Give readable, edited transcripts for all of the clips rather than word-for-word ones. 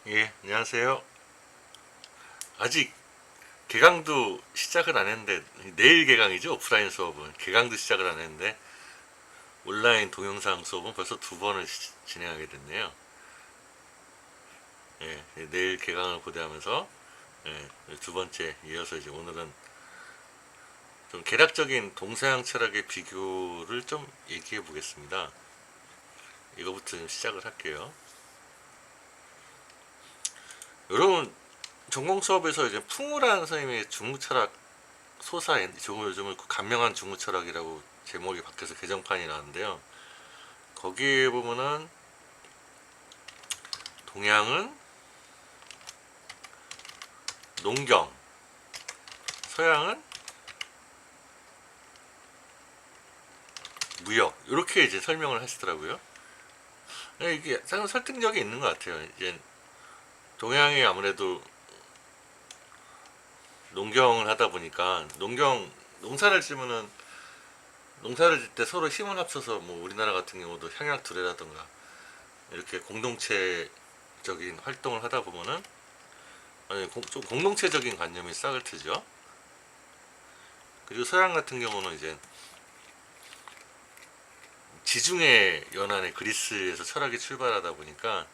예, 안녕하세요. 아직 개강도 시작을 안 했는데, 내일 개강이죠? 오프라인 수업은. 개강도 시작을 안 했는데, 온라인 동영상 수업은 벌써 두 번을 진행하게 됐네요. 예, 내일 개강을 고대하면서, 예, 두 번째 이어서 이제 오늘은 좀 개략적인 동서양 철학의 비교를 좀 얘기해 보겠습니다. 이거부터 좀 시작을 할게요. 여러분, 전공 수업에서 이제 풍우란 선생님의 중국 철학 소사, 요즘은 감명한 중국 철학이라고 제목이 바뀌어서 개정판이 나왔는데요. 거기에 보면은 동양은 농경, 서양은 무역, 이렇게 이제 설명을 하시더라고요. 이게 상당히 설득력이 있는 것 같아요. 이제 동양이 아무래도 농경을 하다 보니까 농사를 지면은 농사를 질 때 서로 힘을 합쳐서 뭐 우리나라 같은 경우도 향약 두레라든가 이렇게 공동체적인 활동을 하다 보면은 좀 공동체적인 관념이 싹을 트죠. 그리고 서양 같은 경우는 이제 지중해 연안의 그리스에서 철학이 출발하다 보니까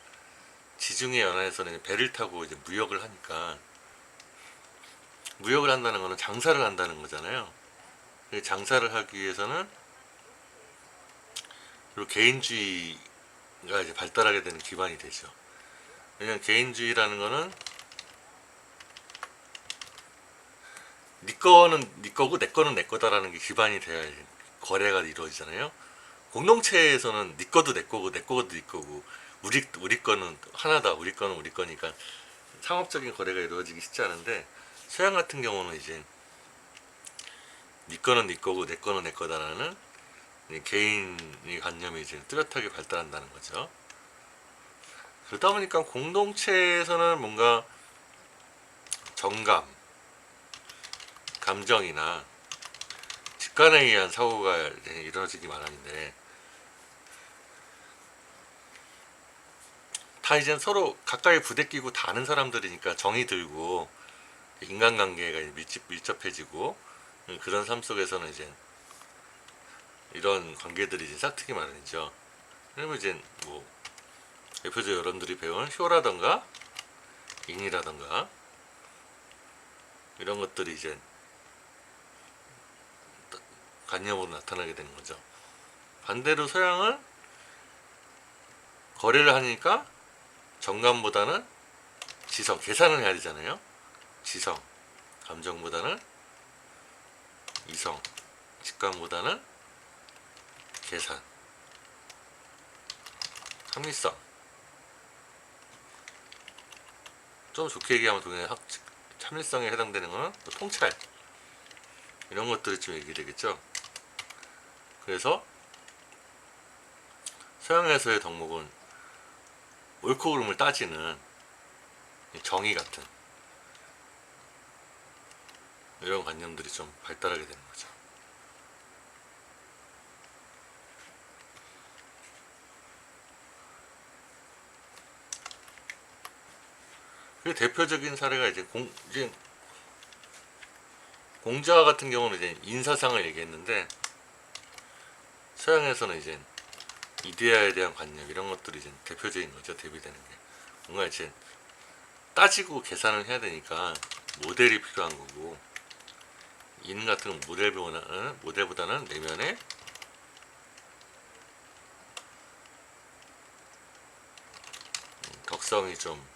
지중해 연안에서는 배를 타고 이제 무역을 하니까 무역을 한다는 거는 장사를 한다는 거잖아요. 장사를 하기 위해서는 그리고 개인주의가 이제 발달하게 되는 기반이 되죠. 왜냐하면 개인주의라는 거는 네 거는 네 거고 내 거는 내 거다라는 게 기반이 돼야 거래가 이루어지잖아요. 공동체에서는 네 거도 내 거고 내 거도 네 거고 우리 거는 하나다 우리 거는 우리 거니까 상업적인 거래가 이루어지기 쉽지 않은데 서양 같은 경우는 이제 네 거는 네 거고 내 거는 내 거다라는 개인의 관념이 이제 뚜렷하게 발달한다는 거죠. 그러다 보니까 공동체에서는 뭔가 정감, 감정이나 직관에 의한 사고가 이루어지기 마련인데 다 이제 서로 가까이 부대끼고 다 아는 사람들이니까 정이 들고 인간관계가 밀접해지고 그런 삶 속에서는 이제 이런 관계들이 이제 싹트기 마련이죠. 그러면 이제 뭐 대표적으로 여러분들이 배운 효라던가 인이라던가 이런 것들이 이제 관념으로 나타나게 되는 거죠. 반대로 서양은 거래를 하니까 정감보다는 지성, 계산을 해야 되잖아요. 지성, 감정보다는 이성, 직감보다는 계산, 합리성. 좀 좋게 얘기하면 동의 합리성에 해당되는 거는 통찰 이런 것들이 좀 얘기되겠죠. 그래서 서양에서의 덕목은 옳고 그름을 따지는 정의 같은 이런 관념들이 좀 발달하게 되는 거죠. 그 대표적인 사례가 이제 공자 같은 경우는 이제 인사상을 얘기했는데 서양에서는 이제 이데아에 대한 관념 이런 것들이 이제 대표적인 거죠. 대비되는 게 뭔가 이제 따지고 계산을 해야 되니까 모델이 필요한 거고 인 같은 모델보다는 내면의 덕성이 좀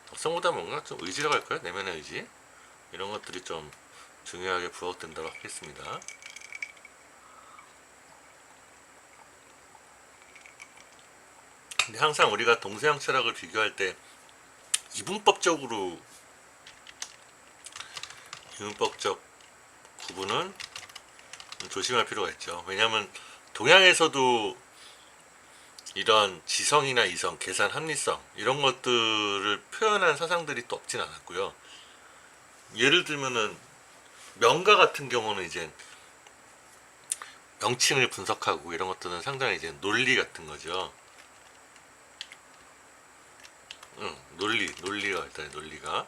덕성보다 뭔가 좀 의지라고 할까요? 내면의 의지 이런 것들이 좀 중요하게 부각된다고 하겠습니다. 근데 항상 우리가 동서양 철학을 비교할 때 이분법적으로 이분법적 구분은 조심할 필요가 있죠. 왜냐하면 동양에서도 이런 지성이나 이성, 계산, 합리성 이런 것들을 표현한 사상들이 또 없진 않았고요. 예를 들면은 명가 같은 경우는 이제 명칭을 분석하고 이런 것들은 상당히 이제 논리 같은 거죠. 논리가 일단 논리가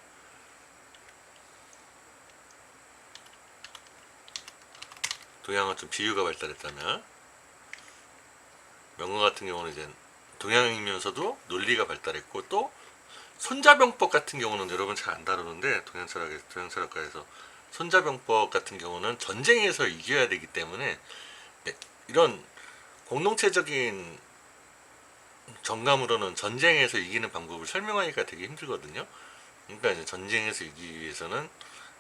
동양은 좀 비유가 발달했다면, 명건 같은 경우는 이제 동양이면서도 논리가 발달했고, 또 손자병법 같은 경우는 여러분 잘 안 다루는데, 동양철학과에서 손자병법 같은 경우는 전쟁에서 이겨야 되기 때문에 이런 공동체적인 정감으로는 전쟁에서 이기는 방법을 설명하기가 되게 힘들거든요. 그러니까 이제 전쟁에서 이기기 위해서는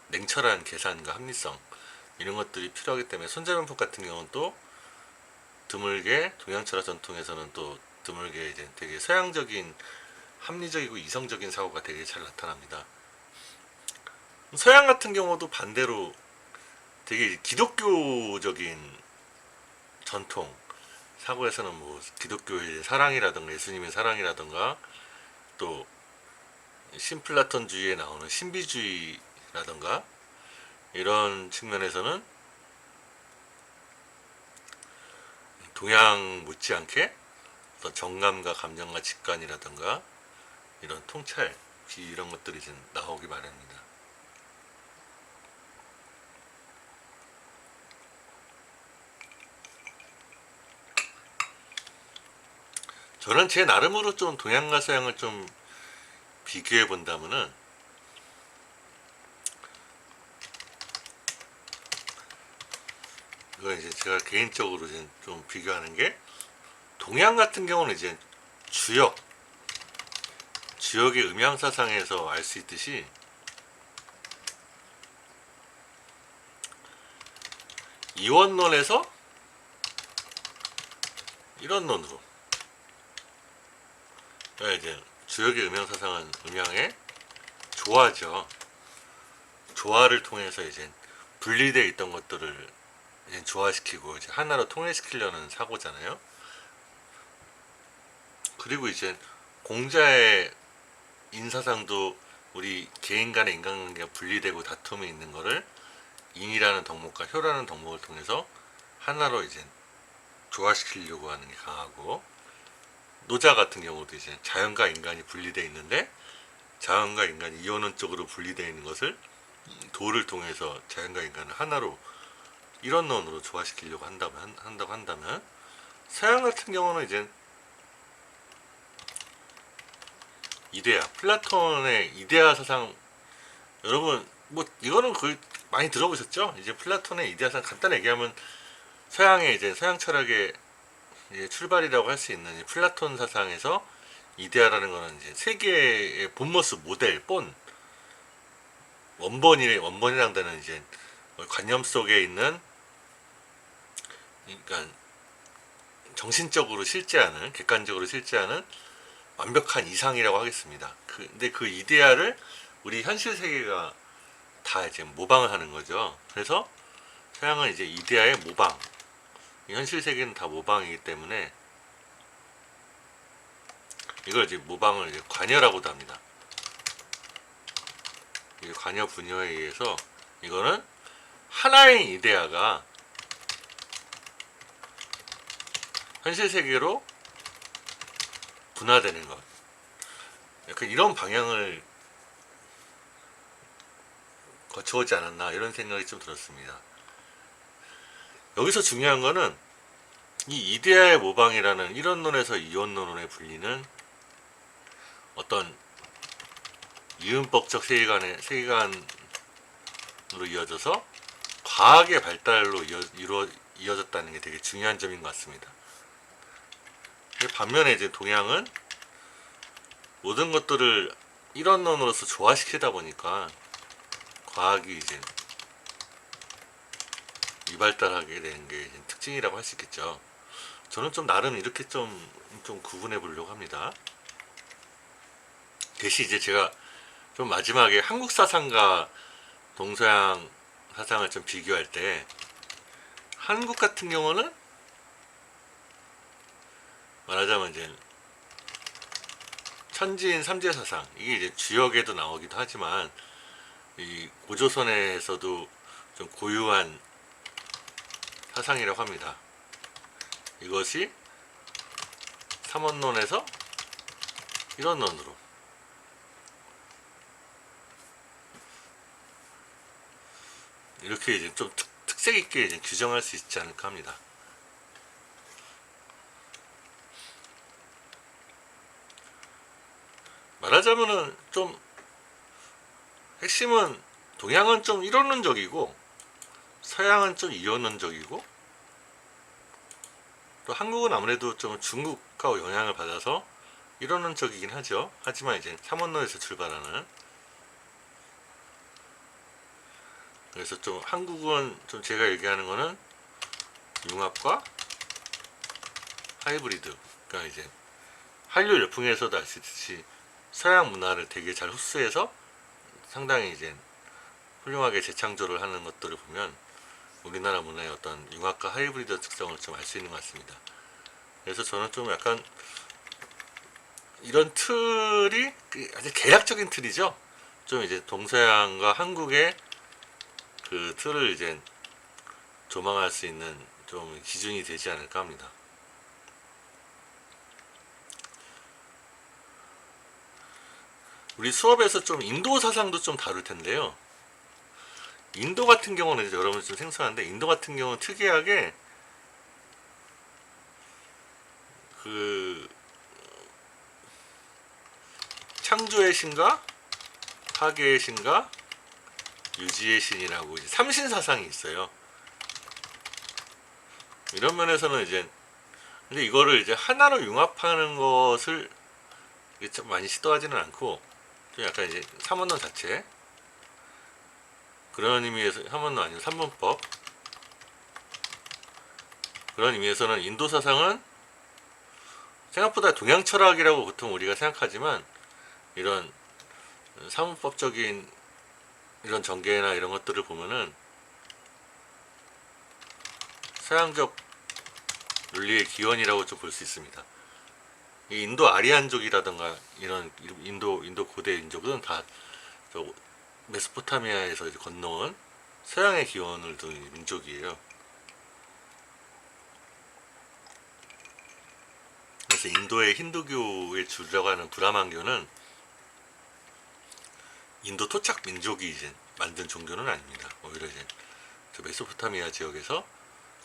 냉철한 계산과 합리성, 이런 것들이 필요하기 때문에 손자병법 같은 경우는 또 드물게 동양철학 전통에서는 또 드물게 이제 되게 서양적인 합리적이고 이성적인 사고가 되게 잘 나타납니다. 서양 같은 경우도 반대로 되게 기독교적인 전통 사고에서는 뭐 기독교의 사랑이라든가 예수님의 사랑이라든가 또 신플라톤주의에 나오는 신비주의라든가 이런 측면에서는 동양 못지않게 어떤 정감과 감정과 직관이라든가 이런 통찰 이런 것들이 이제 나오기 마련입니다. 저는 제 나름으로 좀 동양과 서양을 좀 비교해 본다면은 이건 이제 제가 개인적으로 이제 좀 비교하는 게, 동양 같은 경우는 이제 주역의 음양사상에서 알 수 있듯이 이원론에서 일원론으로, 이제 주역의 음양사상은 음양의 조화죠. 조화를 통해서 이제 분리되어 있던 것들을 이제 조화시키고 이제 하나로 통일시키려는 사고잖아요. 그리고 이제 공자의 인사상도 우리 개인 간의 인간관계가 분리되고 다툼이 있는 거를 인이라는 덕목과 효라는 덕목을 통해서 하나로 이제 조화시키려고 하는 게 강하고, 노자 같은 경우도 이제 자연과 인간이 분리되어 있는데 자연과 인간이 이원론적으로 분리되어 있는 것을 도를 통해서 자연과 인간을 하나로 일원론으로 조화시키려고 한다고 한다면, 서양 같은 경우는 이제 이데아, 플라톤의 이데아 사상, 여러분 뭐 이거는 거의 많이 들어보셨죠? 이제 플라톤의 이데아 사상 간단히 얘기하면 서양의 이제 서양 철학의 이제 출발이라고 할 수 있는 플라톤 사상에서 이데아라는 거는 이제 세계의 본 모습, 모델, 본, 원본이랑 되는 이제 관념 속에 있는, 그러니까 정신적으로 실제하는, 객관적으로 실제하는 완벽한 이상이라고 하겠습니다. 근데 그 이데아를 우리 현실 세계가 다 이제 모방을 하는 거죠. 그래서 서양은 이제 이데아의 모방, 현실 세계는 다 모방이기 때문에 이걸 이제 모방을 이제 관여라고도 합니다. 이 관여 분여에 의해서 이거는 하나의 이데아가 현실 세계로 분화되는 것, 약간 이런 방향을 거쳐오지 않았나 이런 생각이 좀 들었습니다. 여기서 중요한 거는 이 이데아의 모방이라는 일원론에서 이원론에 불리는 어떤 이음법적 세계관으로 이어져서 과학의 발달로 이어졌다는 게 되게 중요한 점인 것 같습니다. 반면에 이제 동양은 모든 것들을 일원론으로서 조화시키다 보니까 과학이 이제 미발달하게 되는 게 특징이라고 할 수 있겠죠. 저는 좀 나름 이렇게 좀 구분해 보려고 합니다. 대신 이제 제가 좀 마지막에 한국 사상과 동서양 사상을 좀 비교할 때, 한국 같은 경우는 말하자면 이제 천지인 삼재 사상, 이게 이제 주역에도 나오기도 하지만 이 고조선에서도 좀 고유한 사상이라고 합니다. 이것이 삼원론에서 일원론으로, 이렇게 이제 좀 특색 있게 이제 규정할 수 있지 않을까 합니다. 말하자면은 좀 핵심은 동양은 좀 이론론적이고 서양은 좀 이론론적이고 또 한국은 아무래도 좀 중국과 영향을 받아서 이론론적이긴 하죠. 하지만 이제 삼원론에서 출발하는, 그래서 좀 한국은 좀 제가 얘기하는 거는 융합과 하이브리드, 그러니까 이제 한류 열풍에서도 알 수 있듯이 서양 문화를 되게 잘 흡수해서 상당히 이제 훌륭하게 재창조를 하는 것들을 보면 우리나라 문화의 어떤 융합과 하이브리드 특성을 좀 알 수 있는 것 같습니다. 그래서 저는 좀 약간 이런 틀이 아주 개략적인 틀이죠. 좀 이제 동서양과 한국의 그 틀을 이제 조망할 수 있는 좀 기준이 되지 않을까 합니다. 우리 수업에서 좀 인도 사상도 좀 다룰 텐데요. 인도 같은 경우는 이제 여러분 좀 생소한데, 인도 같은 경우는 특이하게 그 창조의 신과 파괴의 신과 유지의 신이라고 이제 삼신 사상이 있어요. 이런 면에서는 이제 근데 이거를 이제 하나로 융합하는 것을 좀 많이 시도하지는 않고 좀 약간 이제 삼원론 자체, 그런 의미에서 삼원론 아니면 삼문법, 그런 의미에서는 인도 사상은 생각보다 동양 철학이라고 보통 우리가 생각하지만 이런 사문법적인 이런 전개나 이런 것들을 보면은 서양적 논리의 기원이라고 좀 볼 수 있습니다. 이 인도 아리안족이라든가 이런 인도 고대 민족은 다 메소포타미아에서 이제 건너온 서양의 기원을 둔 민족이에요. 그래서 인도의 힌두교의 주라고 하는 브라만교는 인도 토착 민족이 이제 만든 종교는 아닙니다. 오히려 이제 메소포타미아 지역에서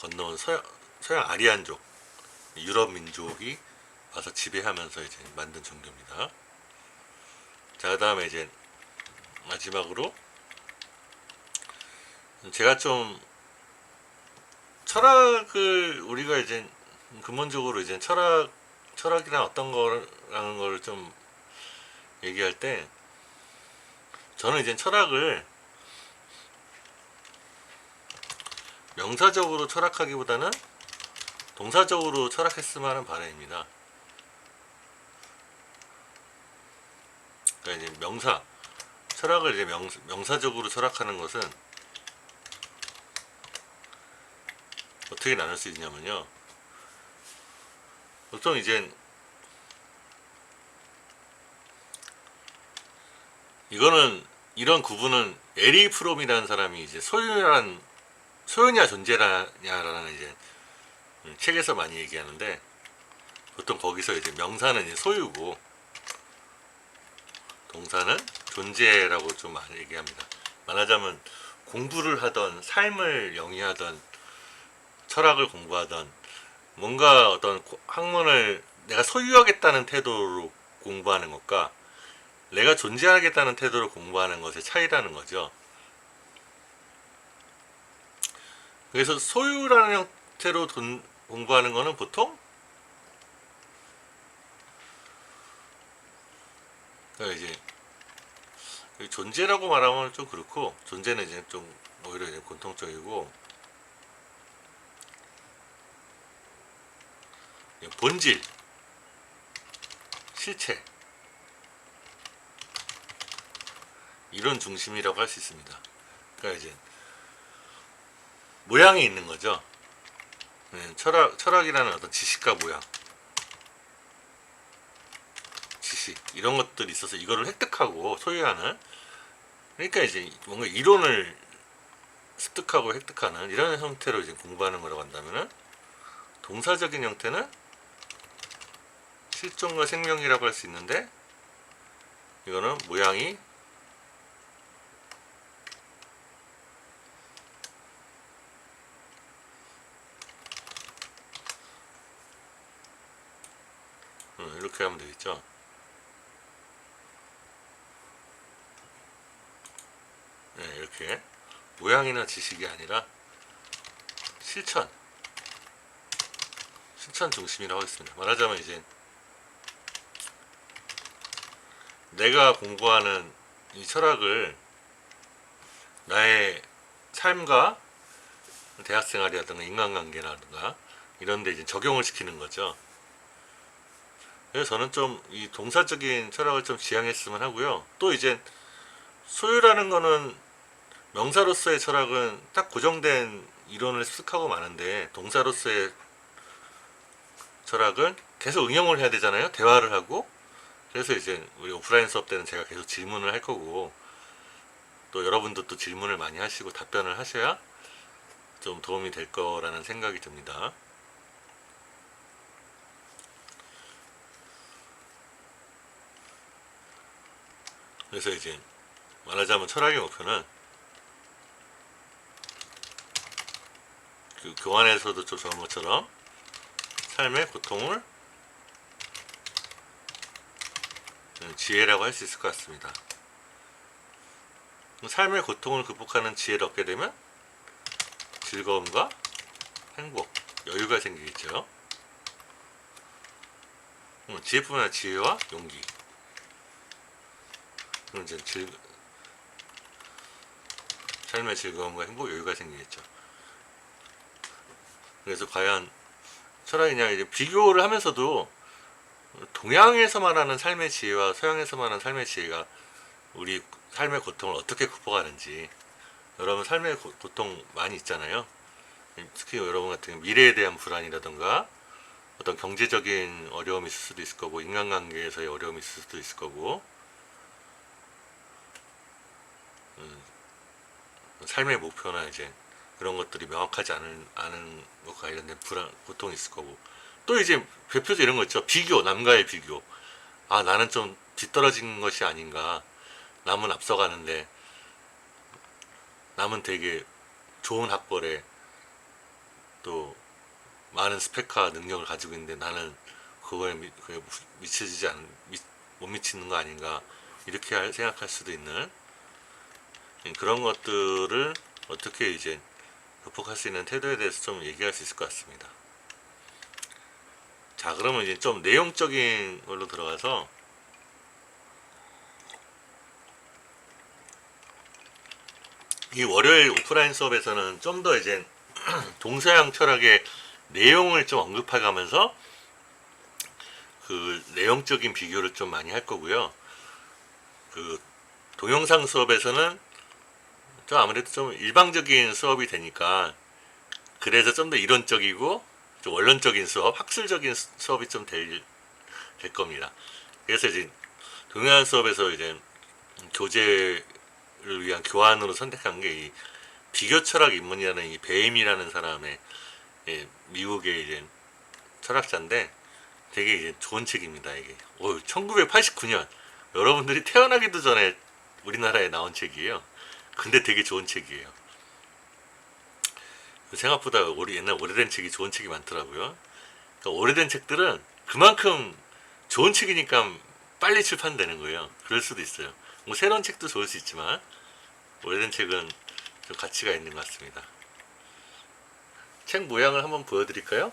건너온 서양 아리안족, 유럽 민족이 와서 지배하면서 이제 만든 종교입니다. 자, 그다음에 이제 마지막으로 제가 좀 철학을 우리가 이제 근본적으로 이제 철학이란 어떤 거라는 걸 좀 얘기할 때 저는 이제 철학을 명사적으로 철학하기보다는 동사적으로 철학했으면 하는 바람입니다. 그러니까 이제 철학을 이제 명사적으로 철학하는 것은 어떻게 나눌 수 있냐면요. 보통 이제 이런 구분은 에리 프롬이라는 사람이 이제 소유냐 존재냐라는 이제 책에서 많이 얘기하는데, 보통 거기서 이제 명사는 이제 소유고 동사는 존재라고 좀 많이 얘기합니다. 말하자면 공부를 하던 삶을 영위하던 철학을 공부하던 뭔가 어떤 학문을 내가 소유하겠다는 태도로 공부하는 것과 내가 존재하겠다는 태도로 공부하는 것의 차이라는 거죠. 그래서 소유라는 형태로 공부하는 거는 보통 그러니까 이제 존재라고 말하면 좀 그렇고, 존재는 이제 좀 오히려 이제 공통적이고, 본질, 실체, 이런 중심이라고 할 수 있습니다. 그러니까 이제 모양이 있는 거죠. 철학이라는 어떤 지식과 모양, 지식 이런 것들이 있어서 이거를 획득하고 소유하는, 그러니까 이제 뭔가 이론을 습득하고 획득하는 이런 형태로 이제 공부하는 거라고 한다면은, 동사적인 형태는 실존과 생명이라고 할 수 있는데, 이거는 모양이 이렇게 하면 되겠죠. 네, 이렇게 모양이나 지식이 아니라 실천 중심이라고 하겠습니다. 말하자면 이제 내가 공부하는 이 철학을 나의 삶과 대학생활이라든가 인간관계라든가 이런 데 이제 적용을 시키는 거죠. 그래서 저는 좀 이 동사적인 철학을 좀 지향했으면 하고요. 또 이제 소유라는 거는 명사로서의 철학은 딱 고정된 이론을 습득하고 마는데 동사로서의 철학은 계속 응용을 해야 되잖아요. 대화를 하고. 그래서 이제 우리 오프라인 수업 때는 제가 계속 질문을 할 거고 또 여러분도 또 질문을 많이 하시고 답변을 하셔야 좀 도움이 될 거라는 생각이 듭니다. 그래서 이제 말하자면 철학의 목표는 그 교환에서도 좀 저런 것처럼 삶의 고통을 지혜라고 할 수 있을 것 같습니다. 삶의 고통을 극복하는 지혜를 얻게 되면 즐거움과 행복, 여유가 생기겠죠. 지혜뿐만 아니라 지혜와 용기. 그럼 이제 삶의 즐거움과 행복, 여유가 생기겠죠. 그래서 과연 철학이냐 이제 비교를 하면서도 동양에서 말하는 삶의 지혜와 서양에서 말하는 삶의 지혜가 우리 삶의 고통을 어떻게 극복하는지. 여러분 삶의 고통 많이 있잖아요. 특히 여러분 같은 미래에 대한 불안이라던가 어떤 경제적인 어려움이 있을 수도 있을 거고 인간관계에서의 어려움이 있을 수도 있을 거고 삶의 목표나 이제 그런 것들이 명확하지 않은 것과 관련된 불안, 고통이 있을 거고 또 이제 대표적으로 이런 거 있죠. 비교, 남과의 비교. 아, 나는 좀 뒤떨어진 것이 아닌가. 남은 앞서가는데 남은 되게 좋은 학벌에 또 많은 스펙과 능력을 가지고 있는데 나는 그거에 미쳐지지 못 미치는 거 아닌가. 이렇게 생각할 수도 있는 그런 것들을 어떻게 이제 극복할 수 있는 태도에 대해서 좀 얘기할 수 있을 것 같습니다. 자, 그러면 이제 좀 내용적인 걸로 들어가서 이 월요일 오프라인 수업에서는 좀 더 이제 동서양 철학의 내용을 좀 언급해가면서 그 내용적인 비교를 좀 많이 할 거고요. 그 동영상 수업에서는 좀 아무래도 좀 일방적인 수업이 되니까 그래서 좀 더 이론적이고 좀 원론적인 수업, 학술적인 수업이 좀 될 겁니다. 그래서 이제 동영상 수업에서 이제 교재를 위한 교환으로 선택한 게 이 비교 철학 입문이라는 이 베임이라는 사람의 미국의 이제 철학자인데 되게 이제 좋은 책입니다. 이게 1989년 여러분들이 태어나기도 전에 우리나라에 나온 책이에요. 근데 되게 좋은 책이에요. 생각보다 옛날 오래된 책이 좋은 책이 많더라고요. 그러니까 오래된 책들은 그만큼 좋은 책이니까 빨리 출판되는 거예요. 그럴 수도 있어요. 뭐 새로운 책도 좋을 수 있지만 오래된 책은 좀 가치가 있는 것 같습니다. 책 모양을 한번 보여드릴까요?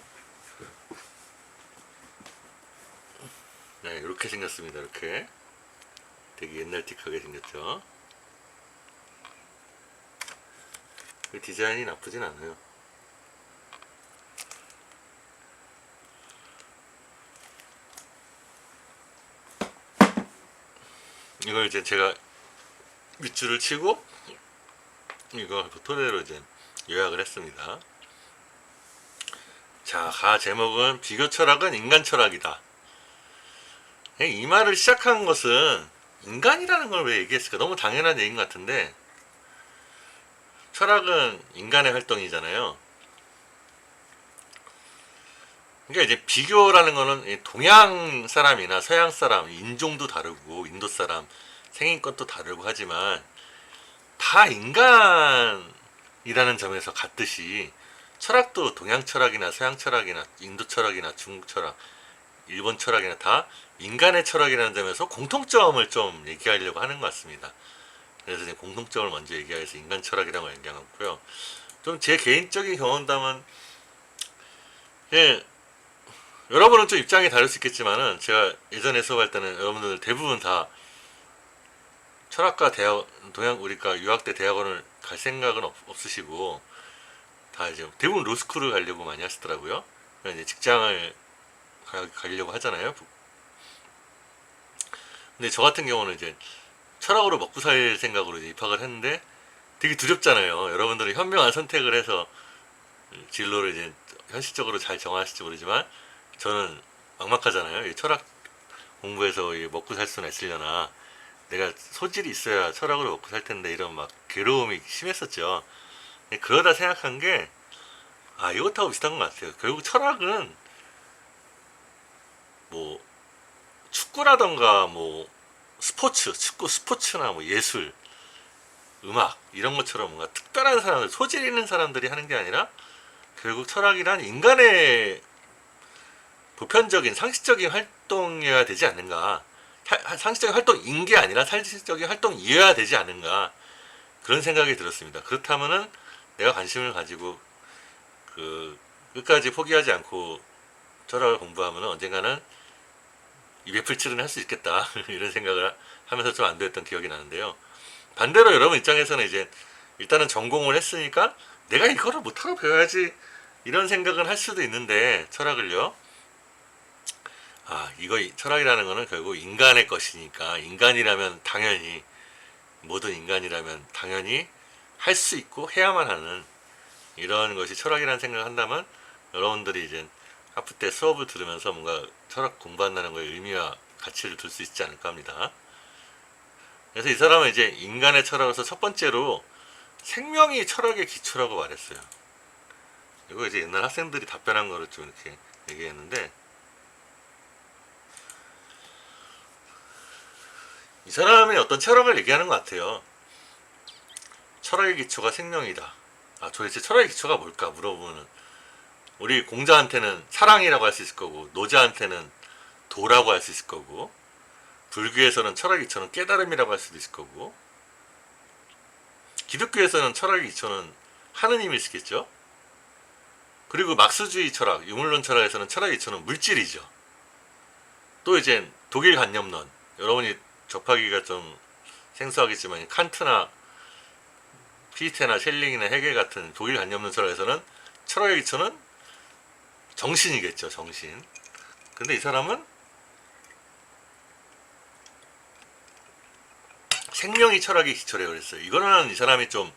네, 이렇게 생겼습니다. 이렇게 되게 옛날틱하게 생겼죠. 그 디자인이 나쁘진 않아요. 이걸 이제 제가 밑줄을 치고 이거 토대로 이제 요약을 했습니다. 자, 제목은 비교 철학은 인간 철학이다. 이 말을 시작한 것은 인간이라는 걸 왜 얘기했을까? 너무 당연한 얘기인 것 같은데 철학은 인간의 활동이잖아요. 그러니까 이제 비교라는 거는 동양 사람이나 서양 사람, 인종도 다르고 인도 사람 생긴 것도 다르고 하지만 다 인간이라는 점에서 같듯이 철학도 동양 철학이나 서양 철학이나 인도 철학이나 중국 철학 일본 철학이나 다 인간의 철학이라는 점에서 공통점을 좀 얘기하려고 하는 것 같습니다. 그래서 이제 공통점을 먼저 얘기해서 인간 철학이라고 얘기하고요. 좀 제 개인적인 경험담은, 예, 여러분은 좀 입장이 다를 수 있겠지만은 제가 예전에 수업할 때는 여러분들 대부분 다 철학과 대학, 동양 우리가 유학 때 대학원을 갈 생각은 없으시고 다 이제 대부분 로스쿨을 가려고 많이 하시더라고요. 그러니까 이제 직장을 가려고 하잖아요. 근데 저 같은 경우는 이제 철학으로 먹고 살 생각으로 이제 입학을 했는데 되게 두렵잖아요. 여러분들은 현명한 선택을 해서 진로를 이제 현실적으로 잘 정하실지 모르지만 저는 막막하잖아요. 이 철학 공부해서 먹고 살 수는 있으려나, 내가 소질이 있어야 철학으로 먹고 살 텐데, 이런 막 괴로움이 심했었죠. 그러다 생각한 게, 아, 이것하고 비슷한 것 같아요. 결국 철학은 뭐 축구라던가 뭐 축구 스포츠나 뭐 예술, 음악 이런 것처럼 뭔가 특별한 사람들, 소질 있는 사람들이 하는 게 아니라 결국 철학이란 인간의 보편적인 상식적인 활동이어야 되지 않는가. 상식적인 활동인 게 아니라 상식적인 활동이어야 되지 않는가, 그런 생각이 들었습니다. 그렇다면은 내가 관심을 가지고 끝까지 포기하지 않고 철학을 공부하면 언젠가는 입에 풀칠은 할 수 있겠다 이런 생각을 하면서 좀 안 됐던 기억이 나는데요. 반대로 여러분 입장에서는 이제 일단은 전공을 했으니까 내가 이거를 못하고 배워야지, 이런 생각은 할 수도 있는데, 철학을요, 아, 이거 철학이라는 거는 결국 인간의 것이니까, 인간이라면 당연히, 모든 인간이라면 당연히 할 수 있고 해야만 하는 이런 것이 철학이라는 생각을 한다면, 여러분들이 이제 하프 때 수업을 들으면서 뭔가 철학 공부한다는 거에 의미와 가치를 둘 수 있지 않을까 합니다. 그래서 이 사람은 이제 인간의 철학에서 첫 번째로 생명이 철학의 기초라고 말했어요. 이거 이제 옛날 학생들이 답변한 거를 좀 이렇게 얘기했는데, 이 사람의 어떤 철학을 얘기하는 것 같아요. 철학의 기초가 생명이다. 아, 도대체 철학의 기초가 뭘까 물어보면, 우리 공자한테는 사랑이라고 할 수 있을 거고, 노자한테는 도라고 할 수 있을 거고, 불교에서는 철학의 기초는 깨달음이라고 할 수도 있을 거고, 기독교에서는 철학의 기초는 하느님일 수 있겠죠. 그리고 막스주의 철학, 유물론 철학에서는 철학의 기초는 물질이죠. 또 이제 독일 관념론, 여러분이 접하기가 좀 생소하겠지만 칸트나 피테나 셸링이나 헤겔 같은 독일 관념론 철학에서는 철학의 기초는 정신이겠죠, 정신. 근데 이 사람은 생명이 철학의 기초래요. 그랬어요. 이거는 이 사람이 좀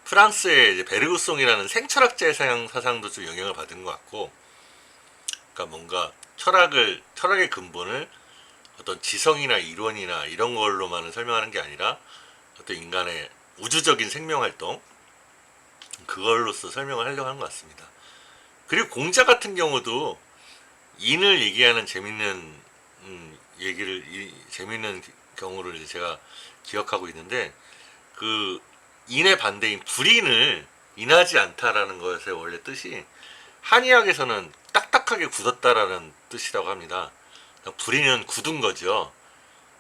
프랑스의 이제 베르그송이라는 생철학자의 사상도 좀 영향을 받은 것 같고, 그러니까 뭔가 철학의 근본을 어떤 지성이나 이론이나 이런 걸로만은 설명하는 게 아니라 어떤 인간의 우주적인 생명 활동, 그걸로서 설명을 하려고 하는 것 같습니다. 그리고 공자 같은 경우도 인을 얘기하는 재밌는 재밌는 경우를 제가 기억하고 있는데, 그 인의 반대인 불인을 인하지 않다라는 것의 원래 뜻이 한의학에서는 딱딱하게 굳었다라는 뜻이라고 합니다. 불인은 굳은 거죠.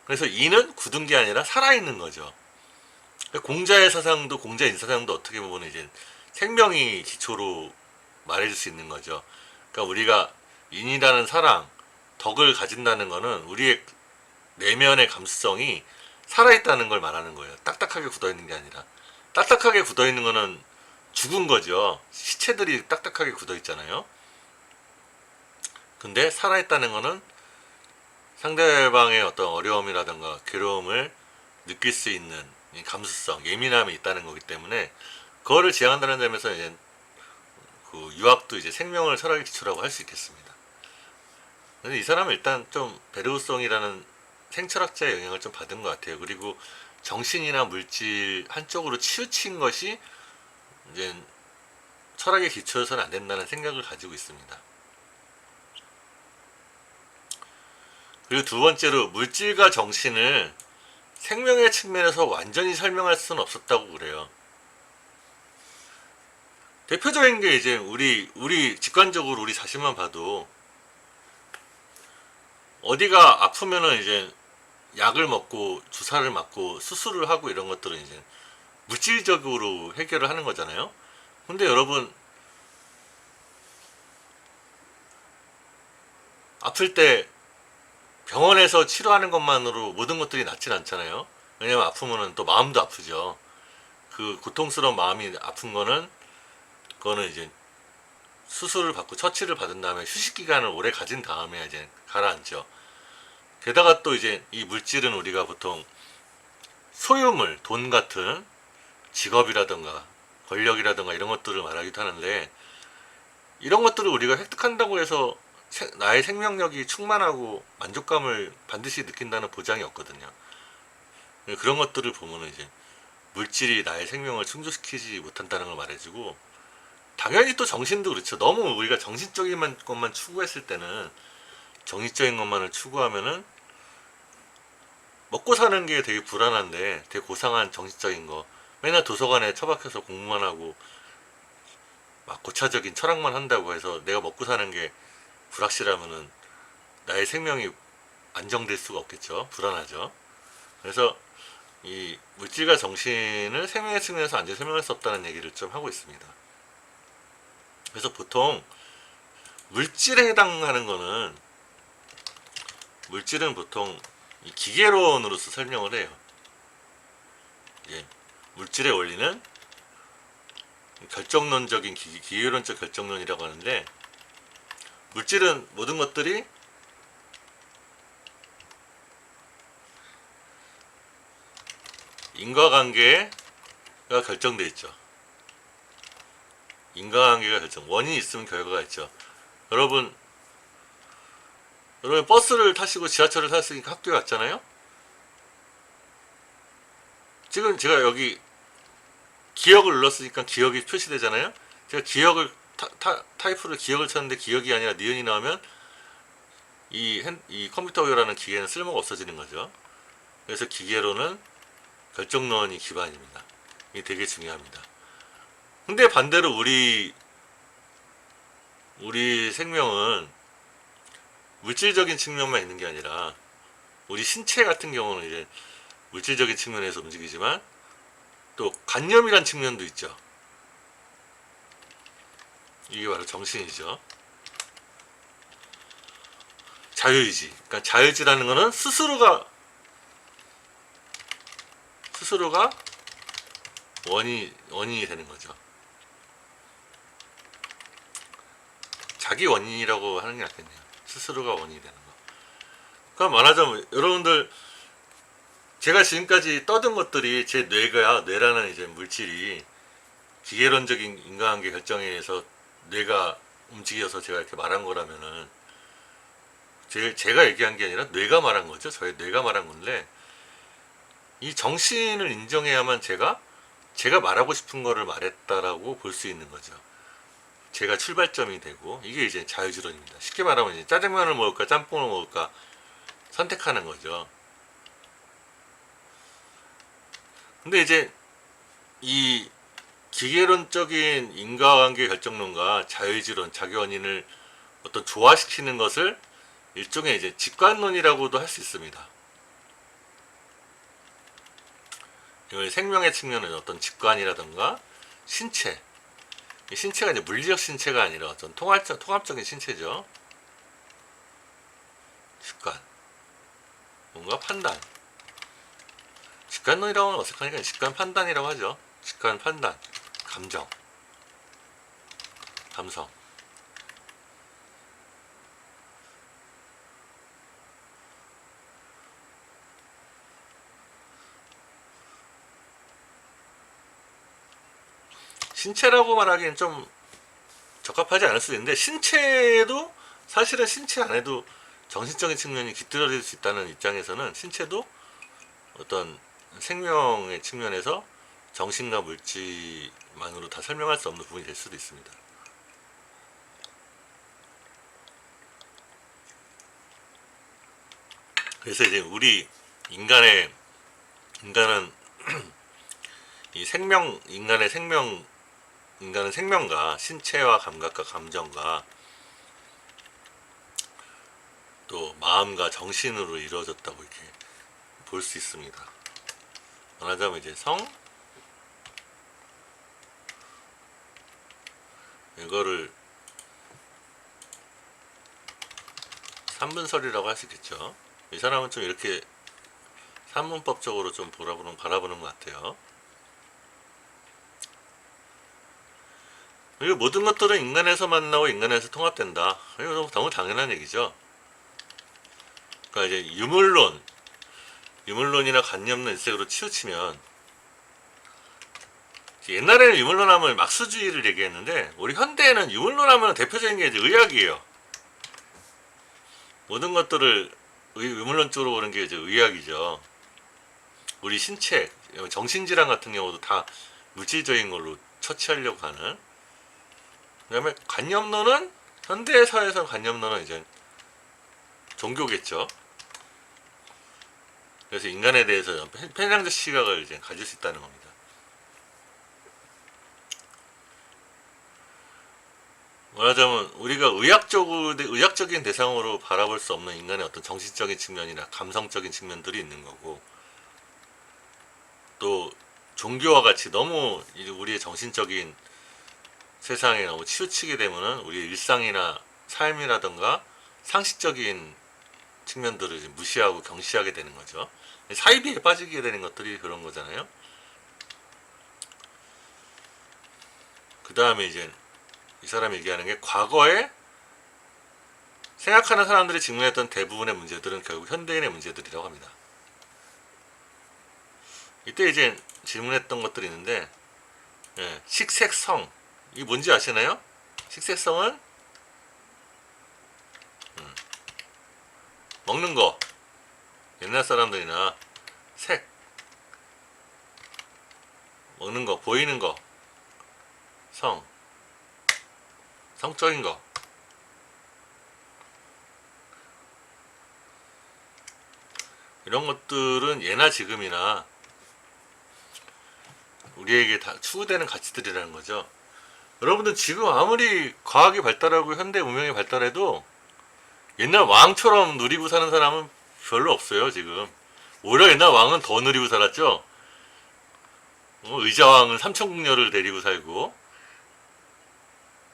그래서 인은 굳은 게 아니라 살아있는 거죠. 공자의 사상도, 공자의 인사상도 어떻게 보면 이제 생명이 기초로 말해줄 수 있는 거죠. 그러니까 우리가 인이라는 사랑, 덕을 가진다는 거는 우리의 내면의 감수성이 살아있다는 걸 말하는 거예요. 딱딱하게 굳어있는 게 아니라. 딱딱하게 굳어있는 거는 죽은 거죠. 시체들이 딱딱하게 굳어있잖아요. 근데 살아있다는 거는 상대방의 어떤 어려움이라든가 괴로움을 느낄 수 있는 감수성, 예민함이 있다는 거기 때문에, 그거를 지향한다는 점에서 이제 그 유학도 이제 생명을 철학의 기초라고 할 수 있겠습니다. 근데 이 사람은 일단 좀 베르우송이라는 생철학자의 영향을 좀 받은 것 같아요. 그리고 정신이나 물질 한쪽으로 치우친 것이 이제 철학의 기초여서는 안 된다는 생각을 가지고 있습니다. 그리고 두 번째로, 물질과 정신을 생명의 측면에서 완전히 설명할 수는 없었다고 그래요. 대표적인 게 이제 우리 직관적으로 우리 자신만 봐도, 어디가 아프면은 이제 약을 먹고 주사를 맞고 수술을 하고 이런 것들은 이제 물질적으로 해결을 하는 거잖아요. 근데 여러분 아플 때 병원에서 치료하는 것만으로 모든 것들이 낫진 않잖아요. 왜냐면 아프면은 또 마음도 아프죠. 그 고통스러운 마음이 아픈 거는 그거는 이제 수술을 받고 처치를 받은 다음에 휴식 기간을 오래 가진 다음에 이제 가라앉죠. 게다가 또 이제 이 물질은 우리가 보통 소유물, 돈 같은 직업이라든가 권력이라든가 이런 것들을 말하기도 하는데, 이런 것들을 우리가 획득한다고 해서 나의 생명력이 충만하고 만족감을 반드시 느낀다는 보장이 없거든요. 그런 것들을 보면 이제 물질이 나의 생명을 충족시키지 못한다는 걸 말해주고, 당연히 또 정신도 그렇죠. 너무 우리가 정신적인 것만 추구했을 때는, 정신적인 것만을 추구하면은 먹고 사는 게 되게 불안한데, 되게 고상한 정신적인 거 맨날 도서관에 처박혀서 공부만 하고 막 고차적인 철학만 한다고 해서 내가 먹고 사는 게 불확실하면은 나의 생명이 안정될 수가 없겠죠. 불안하죠. 그래서 이 물질과 정신을 생명의 측면에서 완전히 설명할 수 없다는 얘기를 좀 하고 있습니다. 그래서 보통 물질에 해당하는 거는, 물질은 보통 이 기계론으로서 설명을 해요. 예, 물질의 원리는 결정론적인 기계론적 결정론이라고 하는데, 물질은 모든 것들이 인과관계가 결정돼 있죠. 인과관계가 원인이 있으면 결과가 있죠. 여러분 버스를 타시고 지하철을 탔으니까 학교에 왔잖아요. 지금 제가 여기 기억을 눌렀으니까 기억이 표시되잖아요. 제가 기억을 타이프를 기억을 쳤는데 기억이 아니라 니은이 나오면 이 컴퓨터라는 기계는 쓸모가 없어지는 거죠. 그래서 기계로는 결정론이 기반입니다. 이게 되게 중요합니다. 근데 반대로 우리 생명은 물질적인 측면만 있는 게 아니라, 우리 신체 같은 경우는 이제 물질적인 측면에서 움직이지만 또 관념이란 측면도 있죠. 이게 바로 정신이죠. 자유의지. 그러니까 자유의지라는 거는 스스로가 원인이 되는 거죠. 자기 원인이라고 하는 게 낫겠네요. 스스로가 원인이 되는 거. 그럼 말하자면 여러분들, 제가 지금까지 떠든 것들이 제 뇌라는 이제 물질이 기계론적인 인과관계 결정에 의해서 뇌가 움직여서 제가 이렇게 말한 거라면은, 제가 얘기한 게 아니라 뇌가 말한 거죠. 저희 뇌가 말한 건데, 이 정신을 인정해야만 제가 말하고 싶은 거를 말했다라고 볼 수 있는 거죠. 제가 출발점이 되고, 이게 이제 자유지론입니다. 쉽게 말하면 이제 짜장면을 먹을까 짬뽕을 먹을까 선택하는 거죠. 근데 이제 이 기계론적인 인과관계 결정론과 자유지론, 자기 원인을 어떤 조화시키는 것을 일종의 이제 직관론이라고도 할 수 있습니다. 이걸 생명의 측면은 어떤 직관이라든가 신체, 신체가 이제 물리적 신체가 아니라 어떤 통합적인 신체죠. 직관, 뭔가 판단. 직관론이라고 하면 어색하니까 직관 판단이라고 하죠. 직관 판단, 감성. 신체라고 말하기엔 좀 적합하지 않을 수도 있는데, 신체도 사실은 신체 안에도 정신적인 측면이 깃들어질 수 있다는 입장에서는 신체도 어떤 생명의 측면에서 정신과 물질만으로 다 설명할 수 없는 부분이 될 수도 있습니다. 그래서 이제 우리 인간은 이 인간은 생명과 신체와 감각과 감정과 또 마음과 정신으로 이루어졌다고 이렇게 볼 수 있습니다. 말하자면 이제 성, 이거를 삼분설이라고 할 수 있겠죠. 이 사람은 좀 이렇게 산문법적으로 좀 바라보는 것 같아요. 그리고 모든 것들은 인간에서 만나고 인간에서 통합된다. 이거 너무 당연한 얘기죠. 그러니까 이제 유물론이나 관념론 일색으로 치우치면, 옛날에는 유물론하면 막수주의를 얘기했는데 우리 현대에는 유물론하면 대표적인 게 이제 의학이에요. 모든 것들을 유물론 쪽으로 보는 게 이제 의학이죠. 우리 신체, 정신질환 같은 경우도 다 물질적인 걸로 처치하려고 하는. 그 다음에 관념론은, 현대 사회에서 관념론은 이제 종교겠죠. 그래서 인간에 대해서 편향적 시각을 이제 가질 수 있다는 겁니다. 말하자면 우리가 의학적인 대상으로 바라볼 수 없는 인간의 어떤 정신적인 측면이나 감성적인 측면들이 있는 거고, 또 종교와 같이 너무 우리의 정신적인 세상에 너무 치우치게 되면은 우리의 일상이나 삶이라던가 상식적인 측면들을 무시하고 경시하게 되는 거죠. 사이비에 빠지게 되는 것들이 그런 거잖아요. 그 다음에 이제 이 사람이 얘기하는 게, 과거에 생각하는 사람들이 직면했던 대부분의 문제들은 결국 현대인의 문제들이라고 합니다. 이때 이제 질문했던 것들이 있는데, 식색성, 이게 뭔지 아시나요? 식색성은 먹는 거, 옛날 사람들이나 색, 먹는 거, 보이는 거, 성적인 거. 이런 것들은 예나 지금이나 우리에게 다 추구되는 가치들이라는 거죠. 여러분들 지금 아무리 과학이 발달하고 현대 문명이 발달해도 옛날 왕처럼 누리고 사는 사람은 별로 없어요, 지금. 오히려 옛날 왕은 더 누리고 살았죠. 의자왕은 삼천궁녀를 데리고 살고,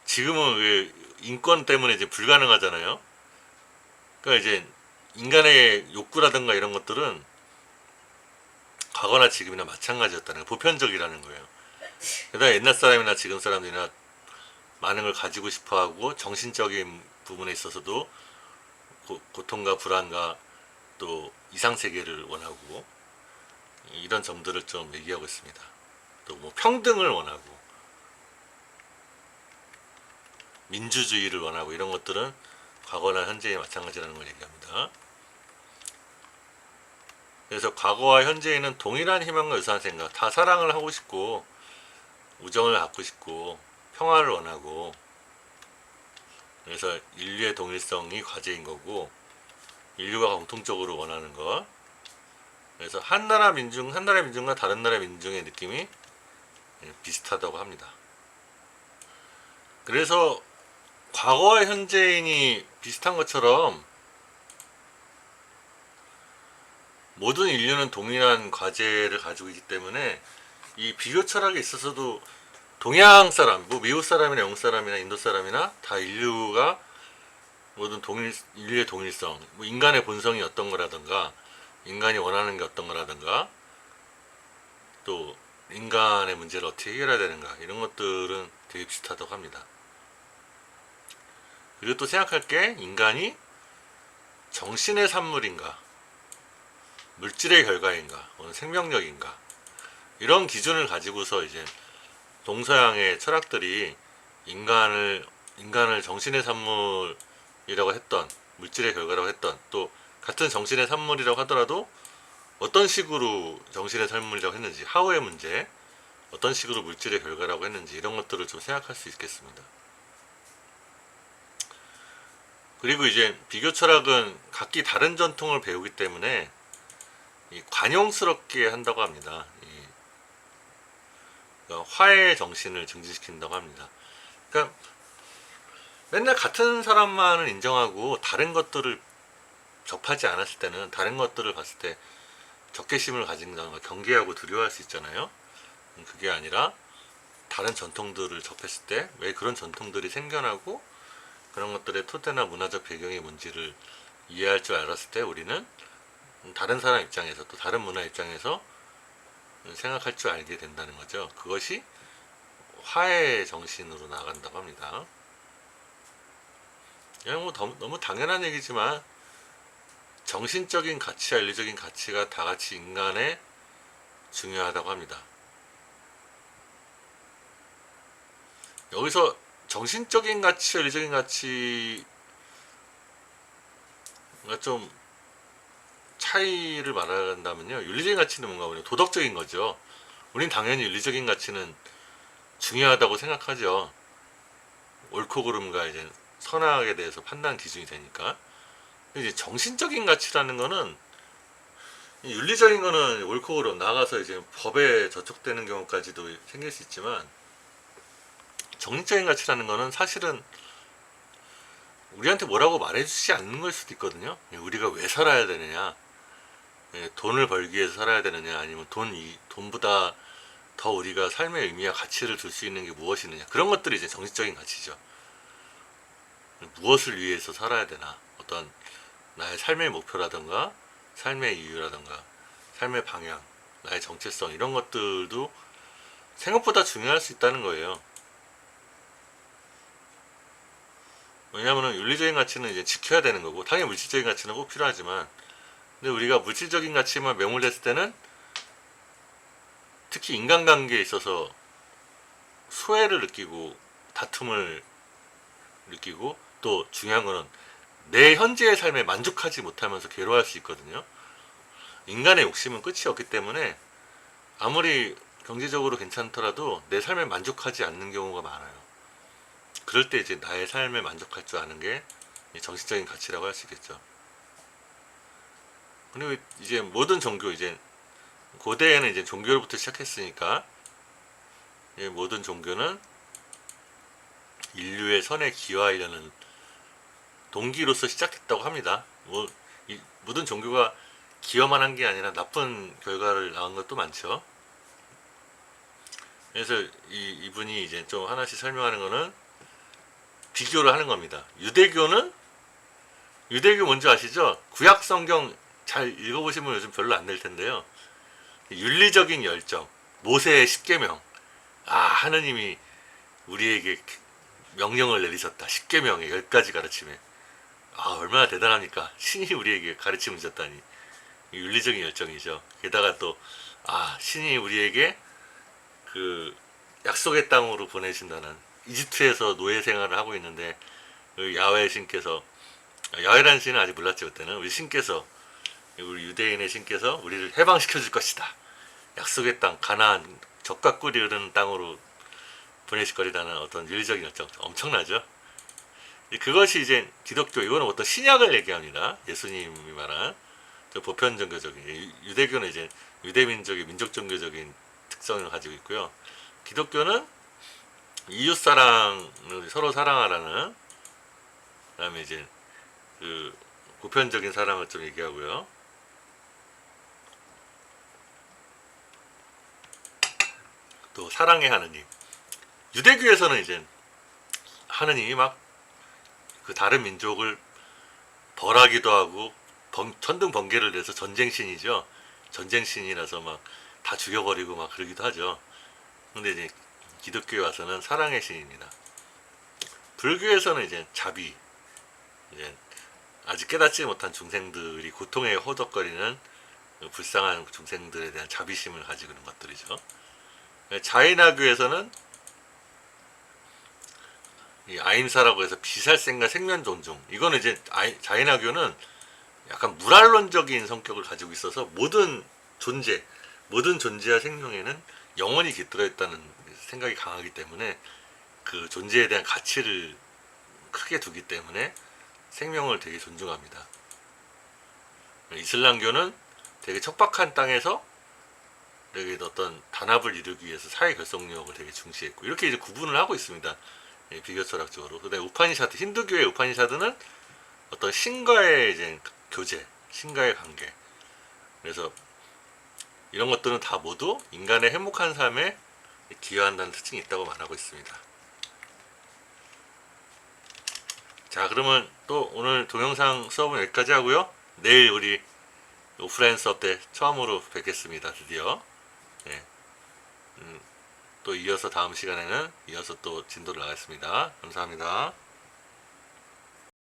지금은 왜 인권 때문에 이제 불가능하잖아요. 그러니까 이제 인간의 욕구라든가 이런 것들은 과거나 지금이나 마찬가지였다는 거예요. 보편적이라는 거예요. 게다가 옛날 사람이나 지금 사람들이나 많은 걸 가지고 싶어하고, 정신적인 부분에 있어서도 고통과 불안과 또 이상세계를 원하고, 이런 점들을 좀 얘기하고 있습니다. 또 뭐 평등을 원하고 민주주의를 원하고, 이런 것들은 과거나 현재에 마찬가지라는 걸 얘기합니다. 그래서 과거와 현재에는 동일한 희망과 유사한 생각, 다 사랑을 하고 싶고 우정을 갖고 싶고 평화를 원하고, 그래서 인류의 동일성이 과제인 거고, 인류가 공통적으로 원하는 것. 그래서 한 나라의 민중과 다른 나라의 민중의 느낌이 비슷하다고 합니다. 그래서 과거와 현재인이 비슷한 것처럼 모든 인류는 동일한 과제를 가지고 있기 때문에, 이 비교 철학에 있어서도 동양 사람, 뭐 미국 사람이나 영국 사람이나 인도 사람이나 다 인류가 모든 인류의 동일성, 뭐 인간의 본성이 어떤 거라든가, 인간이 원하는 게 어떤 거라든가, 또 인간의 문제를 어떻게 해결해야 되는가, 이런 것들은 되게 비슷하다고 합니다. 그리고 또 생각할 게, 인간이 정신의 산물인가, 물질의 결과인가, 생명력인가, 이런 기준을 가지고서 이제 동서양의 철학들이 인간을 정신의 산물이라고 했던, 물질의 결과라고 했던, 또 같은 정신의 산물이라고 하더라도 어떤 식으로 정신의 산물이라고 했는지, 하우의 문제, 어떤 식으로 물질의 결과라고 했는지, 이런 것들을 좀 생각할 수 있겠습니다. 그리고 이제 비교 철학은 각기 다른 전통을 배우기 때문에 관용스럽게 한다고 합니다. 그러니까 화해의 정신을 증진시킨다고 합니다. 그러니까 맨날 같은 사람만을 인정하고 다른 것들을 접하지 않았을 때는 다른 것들을 봤을 때 적개심을 가진다거나 경계하고 두려워할 수 있잖아요. 그게 아니라 다른 전통들을 접했을 때 왜 그런 전통들이 생겨나고 그런 것들의 토대나 문화적 배경이 뭔지를 이해할 줄 알았을 때 우리는 다른 사람 입장에서 또 다른 문화 입장에서 생각할 줄 알게 된다는 거죠. 그것이 화해의 정신으로 나간다고 합니다. 그냥 뭐 너무 당연한 얘기지만 정신적인 가치와 윤리적인 가치가 다 같이 인간에 중요하다고 합니다. 여기서 정신적인 가치와 윤리적인 가치가 좀 차이를 말한다면요, 윤리적인 가치는 뭔가 우리 도덕적인 거죠. 우린 당연히 윤리적인 가치는 중요하다고 생각하죠. 옳고 그름과 이제 선악에 대해서 판단 기준이 되니까. 이제 정신적인 가치라는 거는 윤리적인 거는 옳고 그름 나가서 이제 법에 저촉되는 경우까지도 생길 수 있지만, 정신적인 가치라는 거는 사실은 우리한테 뭐라고 말해주지 않는 걸 수도 있거든요. 우리가 왜 살아야 되느냐, 돈을 벌기 위해서 살아야 되느냐, 아니면 돈보다 더 우리가 삶의 의미와 가치를 둘 수 있는 게 무엇이느냐, 그런 것들이 이제 정신적인 가치죠. 무엇을 위해서 살아야 되나, 어떤 나의 삶의 목표라든가 삶의 이유라든가 삶의 방향, 나의 정체성, 이런 것들도 생각보다 중요할 수 있다는 거예요. 왜냐하면 윤리적인 가치는 이제 지켜야 되는 거고, 당연히 물질적인 가치는 꼭 필요하지만, 근데 우리가 물질적인 가치만 매몰됐을 때는 특히 인간관계에 있어서 소외를 느끼고 다툼을 느끼고, 또 중요한 거는 내 현재의 삶에 만족하지 못하면서 괴로워할 수 있거든요. 인간의 욕심은 끝이 없기 때문에 아무리 경제적으로 괜찮더라도 내 삶에 만족하지 않는 경우가 많아요. 그럴 때 이제 나의 삶에 만족할 줄 아는 게 정신적인 가치라고 할 수 있겠죠. 그리고 이제 모든 종교, 이제 고대에는 이제 종교로부터 시작했으니까 모든 종교는 인류의 선에 기여하려는 동기로서 시작됐다고 합니다. 모든 종교가 기여만 한 게 아니라 나쁜 결과를 낳은 것도 많죠. 그래서 이분이 이제 좀 하나씩 설명하는 거는 비교를 하는 겁니다. 유대교 뭔지 아시죠? 구약 성경 잘 읽어보시면 요즘 별로 안 될 텐데요. 윤리적인 열정, 모세의 십계명. 하느님이 우리에게 명령을 내리셨다. 십계명의 10가지 가르침에. 얼마나 대단합니까? 신이 우리에게 가르침을 주셨다니. 윤리적인 열정이죠. 게다가 또 신이 우리에게 그 약속의 땅으로 보내신다는, 이집트에서 노예 생활을 하고 있는데 그 야훼 신께서, 야훼라는 신은 아직 몰랐지 그때는, 우리 신께서, 우리 유대인의 신께서 우리를 해방시켜 줄 것이다. 약속의 땅, 가나안, 젖과 꿀이 흐르는 땅으로 보내실 거리라는 어떤 윤리적인 열정, 엄청나죠. 그것이 이제 기독교, 이거는 어떤 신약을 얘기합니다. 예수님이 말한 보편 종교적인, 유대교는 이제 유대민족의 민족 종교적인 특성을 가지고 있고요. 기독교는 이웃 사랑을 서로 사랑하라는, 그다음에 이제 그 보편적인 사랑을 좀 얘기하고요. 또 사랑의 하느님. 유대교에서는 이제 하느님이 막 그 다른 민족을 벌하기도 하고 천둥 번개를 내서 전쟁신이죠. 전쟁신이라서 막 다 죽여버리고 막 그러기도 하죠. 근데 이제 기독교에 와서는 사랑의 신입니다. 불교에서는 이제 자비, 이제 아직 깨닫지 못한 중생들이 고통에 허덕거리는 불쌍한 중생들에 대한 자비심을 가지고 있는 것들이죠. 자이나교에서는 이 아임사라고 해서 비살생과 생명 존중. 이거는 이제 자이나교는 약간 무랄론적인 성격을 가지고 있어서 모든 존재와 생명에는 영원히 깃들어 있다는 생각이 강하기 때문에 그 존재에 대한 가치를 크게 두기 때문에 생명을 되게 존중합니다. 이슬람교는 되게 척박한 땅에서 되게 어떤 단합을 이루기 위해서 사회 결속력을 되게 중시했고, 이렇게 이제 구분을 하고 있습니다. 비교 철학적으로. 그다음에 힌두교의 우파니샤드는 어떤 신과의 이제 교제, 신과의 관계. 그래서 이런 것들은 다 모두 인간의 행복한 삶에 기여한다는 특징이 있다고 말하고 있습니다. 자, 그러면 또 오늘 동영상 수업은 여기까지 하고요. 내일 우리 오프라인 수업 때 처음으로 뵙겠습니다. 드디어. 예. 또 이어서 다음 시간에는 이어서 또 진도를 나가겠습니다. 감사합니다.